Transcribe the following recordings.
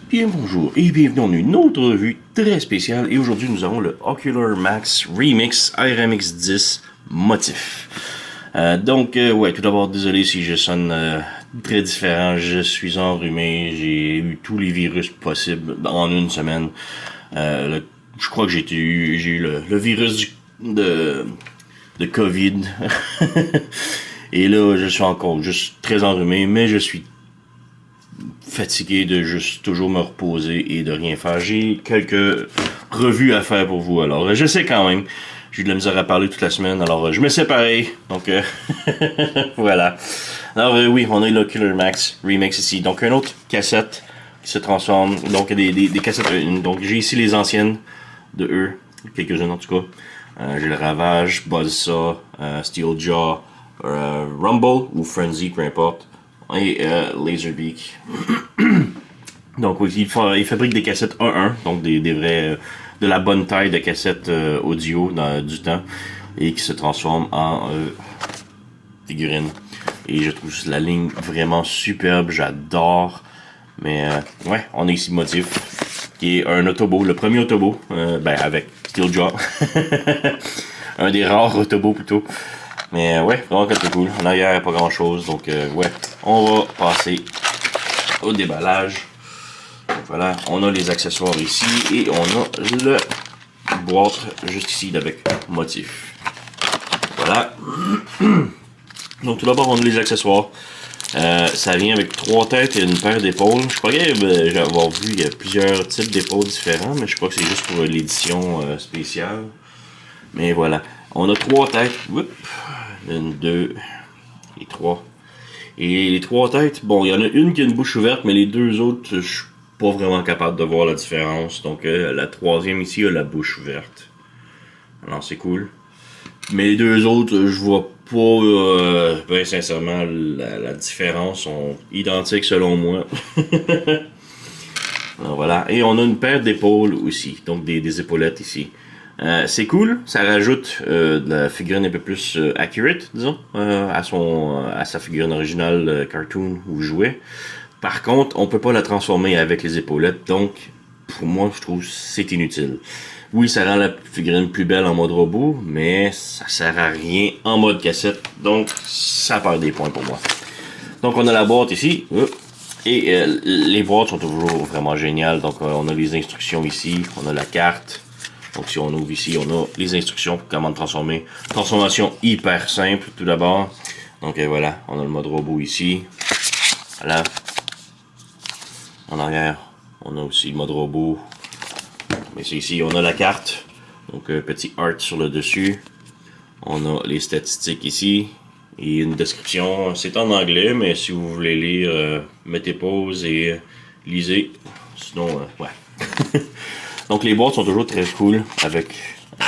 Bien bonjour et bienvenue dans une autre revue très spéciale et aujourd'hui nous avons le Ocular Max Remix RMX 10 Motif. Ouais, tout d'abord désolé si je sonne très différent, je suis enrhumé, j'ai eu tous les virus possibles en une semaine. Je crois que j'ai eu le virus de COVID. Et là je suis encore juste très enrhumé, mais je suis fatigué de juste toujours me reposer et de rien faire. J'ai quelques revues à faire pour vous. Alors, je sais quand même. J'ai eu de la misère à parler toute la semaine. Alors, je me séparais. Donc, voilà. Alors, oui, on a l'Ocular Max Remix ici. Donc, une autre cassette qui se transforme. Donc, des cassettes. Donc, j'ai ici les anciennes de eux. Quelques-unes en tout cas. J'ai le Ravage, Buzzsaw, Steeljaw, Rumble ou Frenzy, peu importe. Et Laserbeak. Donc oui, il fabrique des cassettes 1-1, donc des vrais, de la bonne taille de cassettes audio du temps, et qui se transforment en figurines. Et je trouve la ligne vraiment superbe, j'adore. Mais ouais, on a ici Motif, qui est un Autobo, le premier Autobo, avec Steeljaw. Un des rares Autobo plutôt. Mais ouais, vraiment que c'est cool. En arrière, il n'y a pas grand chose. Donc ouais, on va passer au déballage. Donc voilà, on a les accessoires ici et on a le boîte juste ici avec Motif. Voilà. Donc tout d'abord, on a les accessoires. Ça vient avec 3 têtes et une paire d'épaules. Je crois que j'avoir vu il y a plusieurs types d'épaules différents, mais je crois que c'est juste pour l'édition spéciale. Mais voilà, on a 3 têtes. Oups. 1, 2 et 3. Et les 3 têtes, bon, il y en a une qui a une bouche ouverte, mais les 2 autres, je suis pas vraiment capable de voir la différence. Donc la 3e ici a la bouche ouverte. Alors c'est cool. Mais les 2 autres, je vois pas, ben sincèrement, la différence sont identiques selon moi. Alors voilà. Et on a une paire d'épaules aussi, donc des épaulettes ici. C'est cool, ça rajoute de la figurine un peu plus accurate, disons, à sa figurine originale cartoon ou jouet. Par contre, on peut pas la transformer avec les épaulettes, donc pour moi, je trouve c'est inutile. Oui, ça rend la figurine plus belle en mode robot, mais ça sert à rien en mode cassette, donc ça perd des points pour moi. Donc on a la boîte ici, et les boîtes sont toujours vraiment géniales. Donc on a les instructions ici, on a la carte. Donc si on ouvre ici, on a les instructions pour comment transformer. Transformation hyper simple tout d'abord. Donc voilà, on a le mode robot ici. Voilà. En arrière, on a aussi le mode robot. Mais c'est ici, on a la carte. Donc petit art sur le dessus. On a les statistiques ici. Et une description. C'est en anglais, mais si vous voulez lire, mettez pause et lisez. Sinon, ouais. Donc les boîtes sont toujours très cool avec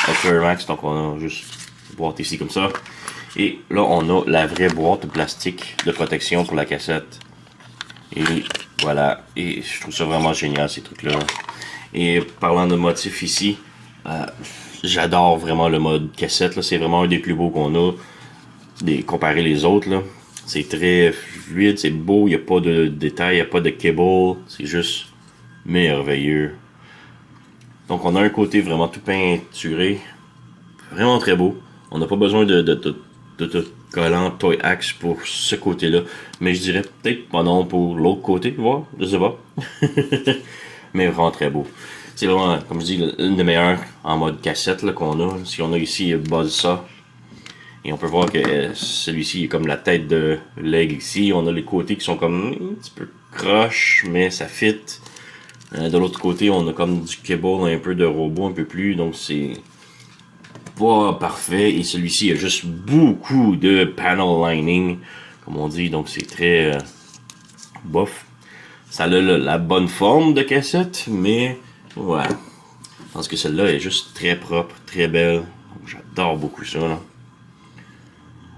Ocular Max. Donc on a juste une boîte ici comme ça. Et là on a la vraie boîte de plastique de protection pour la cassette. Et voilà. Et je trouve ça vraiment génial ces trucs là. Et parlant de motifs ici, j'adore vraiment le mode cassette. C'est vraiment un des plus beaux qu'on a. Comparé les autres là. C'est très fluide, c'est beau, il n'y a pas de détails, il n'y a pas de cable. C'est juste merveilleux. Donc on a un côté vraiment tout peinturé, vraiment très beau. On n'a pas besoin de collant Toy Axe pour ce côté-là. Mais je dirais peut-être pas non pour l'autre côté, voir, je sais pas. Mais vraiment très beau. C'est vraiment, comme je dis, une des meilleures en mode cassette là, qu'on a. Si on a ici Buzzsaw. Et on peut voir que celui-ci est comme la tête de l'aigle ici. On a les côtés qui sont comme un petit peu croche, mais ça fit. De l'autre côté, on a comme du cable, un peu de robot, un peu plus, donc c'est pas parfait. Et celui-ci a juste beaucoup de panel lining, comme on dit, donc c'est très bof. Ça a la bonne forme de cassette, mais voilà. Je pense que celle-là est juste très propre, très belle. J'adore beaucoup ça, là.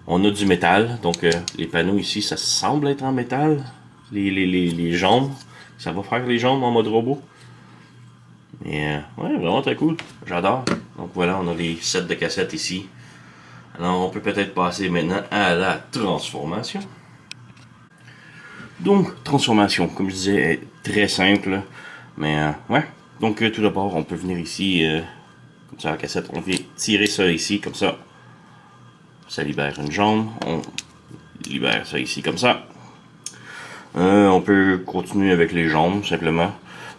On a du métal, donc les panneaux ici, ça semble être en métal. Les jambes. Ça va faire les jambes en mode robot. Mais ouais, vraiment très cool. J'adore. Donc voilà, on a les sets de cassettes ici. Alors on peut peut-être passer maintenant à la transformation. Donc, transformation, comme je disais, est très simple. Mais ouais. Donc tout d'abord, on peut venir ici, comme ça à la cassette, on vient tirer ça ici, comme ça. Ça libère une jambe. On libère ça ici, comme ça. On peut continuer avec les jambes, simplement.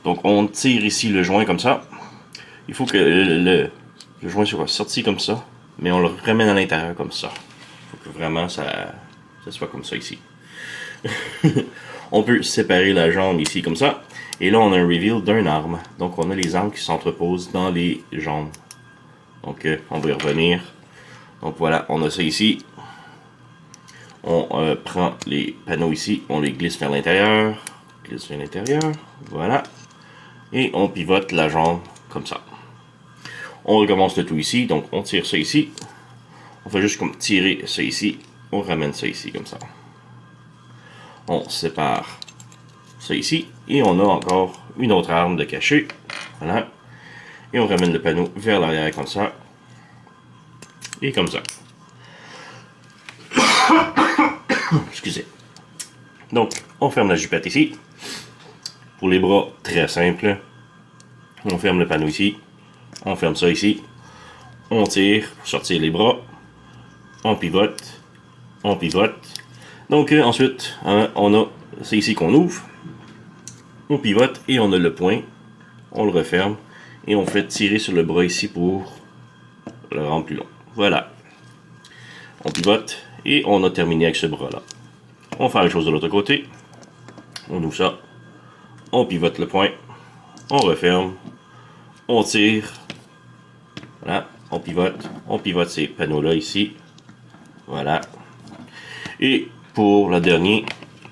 Donc on tire ici le joint comme ça. Il faut que le joint soit sorti comme ça, mais on le ramène à l'intérieur comme ça. Il faut que vraiment ça soit comme ça ici. On peut séparer la jambe ici comme ça. Et là, on a un reveal d'un arme. Donc, on a les armes qui s'entreposent dans les jambes. Donc, on va y revenir. Donc, voilà, on a ça ici. On prend les panneaux ici, on les glisse vers l'intérieur. Glisse vers l'intérieur. Voilà. Et on pivote la jambe comme ça. On recommence le tout ici. Donc, on tire ça ici. On fait juste comme tirer ça ici. On ramène ça ici comme ça. On sépare ça ici. Et on a encore une autre arme de cachet. Voilà. Et on ramène le panneau vers l'arrière comme ça. Et comme ça. Excusez. Donc, on ferme la jupette ici. Pour les bras, très simple. On ferme le panneau ici. On ferme ça ici. On tire pour sortir les bras. On pivote. On pivote. Donc, ensuite, on a c'est ici qu'on ouvre. On pivote et on a le point. On le referme. Et on fait tirer sur le bras ici pour le rendre plus long. Voilà. On pivote et on a terminé avec ce bras-là. On fait la même chose de l'autre côté. On ouvre ça. On pivote le point. On referme. On tire. Voilà. On pivote. On pivote ces panneaux-là ici. Voilà. Et pour la dernière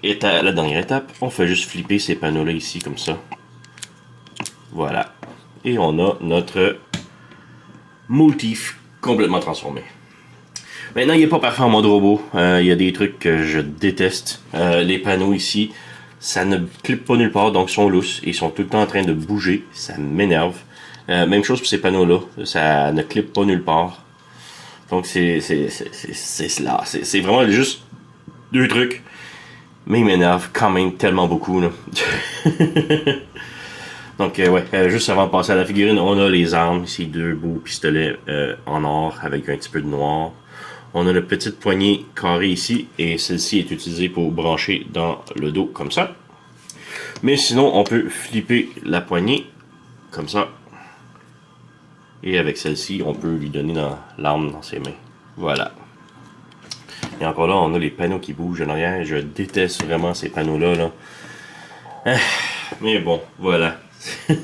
étape, on fait juste flipper ces panneaux-là ici comme ça. Voilà. Et on a notre motif complètement transformé. Maintenant, il n'est pas parfait en mode robot. Il y a des trucs que je déteste. Les panneaux ici, ça ne clippe pas nulle part, donc ils sont lousses. Ils sont tout le temps en train de bouger. Ça m'énerve. Même chose pour ces panneaux-là. Ça ne clippe pas nulle part. Donc c'est là. C'est vraiment juste deux trucs. Mais ils m'énervent quand même tellement beaucoup. Là. Donc ouais, juste avant de passer à la figurine, on a les armes. Ici, deux beaux pistolets en or avec un petit peu de noir. On a la petite poignée carrée ici, et celle-ci est utilisée pour brancher dans le dos, comme ça. Mais sinon, on peut flipper la poignée, comme ça. Et avec celle-ci, on peut lui donner l'arme dans ses mains. Voilà. Et encore là, on a les panneaux qui bougent en arrière. Je déteste vraiment ces panneaux-là. Là. Mais bon, voilà. La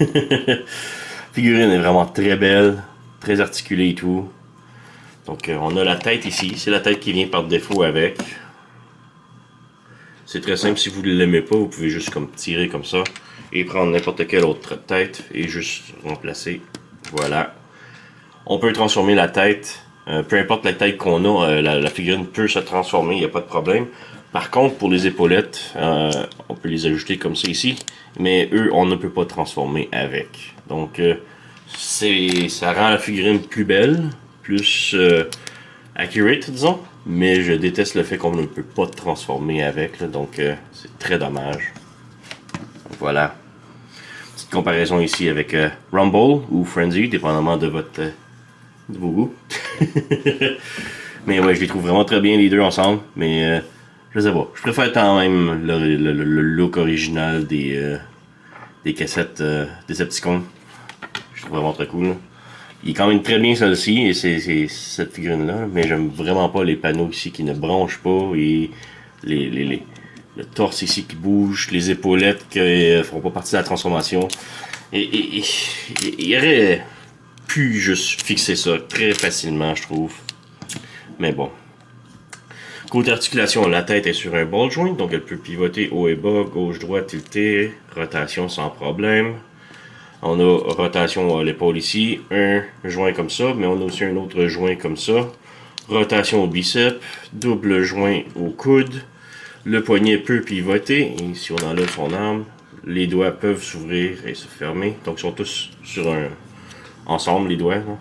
figurine est vraiment très belle, très articulée et tout. Donc on a la tête ici, c'est la tête qui vient par défaut avec. C'est très simple, si vous ne l'aimez pas, vous pouvez juste comme tirer comme ça et prendre n'importe quelle autre tête et juste remplacer. Voilà. On peut transformer la tête, peu importe la taille qu'on a, la figurine peut se transformer, il n'y a pas de problème. Par contre, pour les épaulettes, on peut les ajouter comme ça ici, mais eux, on ne peut pas transformer avec. Donc ça rend la figurine plus belle, plus accurate, disons, mais je déteste le fait qu'on ne peut pas transformer avec, là, donc c'est très dommage. Voilà. Petite comparaison ici avec Rumble ou Frenzy, dépendamment de vos goûts. Mais ouais, je les trouve vraiment très bien les deux ensemble, mais je sais pas. Je préfère quand même le look original des cassettes Decepticons. Je trouve vraiment très cool. Là. Il est quand même très bien celle-ci, et c'est cette figurine-là, mais j'aime vraiment pas les panneaux ici qui ne branchent pas, et le torse ici qui bouge, les épaulettes qui ne feront pas partie de la transformation. Et il aurait pu juste fixer ça très facilement, je trouve. Mais bon. Côté articulation, la tête est sur un ball joint, donc elle peut pivoter haut et bas, gauche-droite, tilter, rotation sans problème. On a rotation à l'épaule ici, un joint comme ça, mais on a aussi un autre joint comme ça. Rotation au biceps, double joint au coude. Le poignet peut pivoter, et si on enlève son arme, les doigts peuvent s'ouvrir et se fermer. Donc ils sont tous ensemble, les doigts. Là.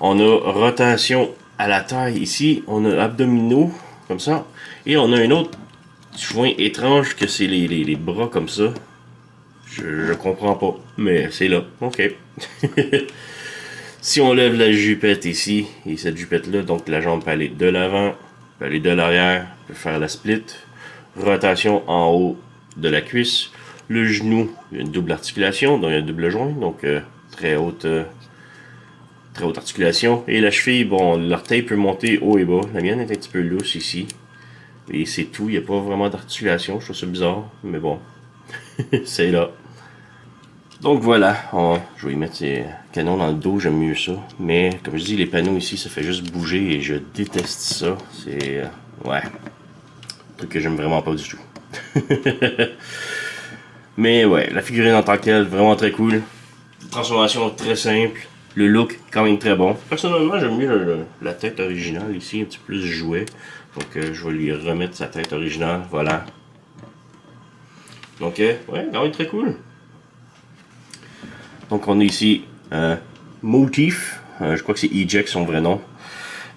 On a rotation à la taille ici, on a abdominaux, comme ça. Et on a un autre joint étrange que c'est les bras comme ça. Je comprends pas, mais c'est là. OK. Si on lève la jupette ici, et cette jupette-là, donc la jambe peut aller de l'avant, peut aller de l'arrière, peut faire la split. Rotation en haut de la cuisse. Le genou, il y a une double articulation, donc il y a un double joint, donc très haute articulation. Et la cheville, bon, l'orteil peut monter haut et bas. La mienne est un petit peu lousse ici. Et c'est tout, il n'y a pas vraiment d'articulation, je trouve ça bizarre, mais bon, c'est là. Donc voilà, je vais y mettre ces canons dans le dos, j'aime mieux ça. Mais comme je dis, les panneaux ici, ça fait juste bouger et je déteste ça. C'est... ouais. Un truc que j'aime vraiment pas du tout. Mais ouais, la figurine en tant que telle, vraiment très cool. Transformation très simple. Le look, quand même très bon. Personnellement, j'aime mieux la tête originale ici, un petit peu plus jouet. Donc je vais lui remettre sa tête originale, voilà. Donc ouais, quand même très cool. Donc on a ici Motif, je crois que c'est Eject son vrai nom.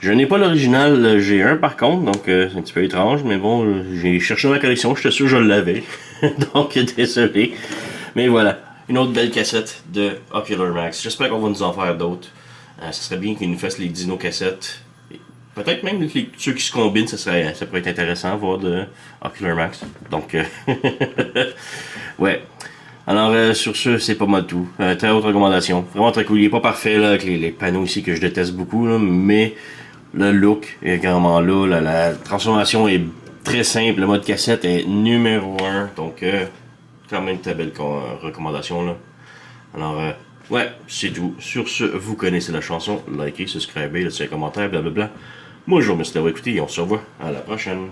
Je n'ai pas l'original, j'ai un par contre, donc c'est un petit peu étrange, mais bon, j'ai cherché dans ma collection, j'étais sûr que je l'avais. Donc désolé. Mais voilà, une autre belle cassette de Ocular Max. J'espère qu'on va nous en faire d'autres. Ce serait bien qu'ils nous fassent les dino cassettes. Peut-être même ceux qui se combinent, ça pourrait être intéressant à voir de Ocular Max. Donc, ouais. Alors, sur ce, c'est pas mal tout. Très haute recommandation. Vraiment très cool. Il est pas parfait là, avec les panneaux ici que je déteste beaucoup, là, mais le look est vraiment là. La transformation est très simple. Le mode cassette est numéro 1. Donc, quand même très belle recommandation là. Alors, ouais, c'est tout. Sur ce, vous connaissez la chanson. Likez, subscribez, laissez un commentaire, blablabla. Moi, je vous remercie d'avoir écouté et on se revoit à la prochaine.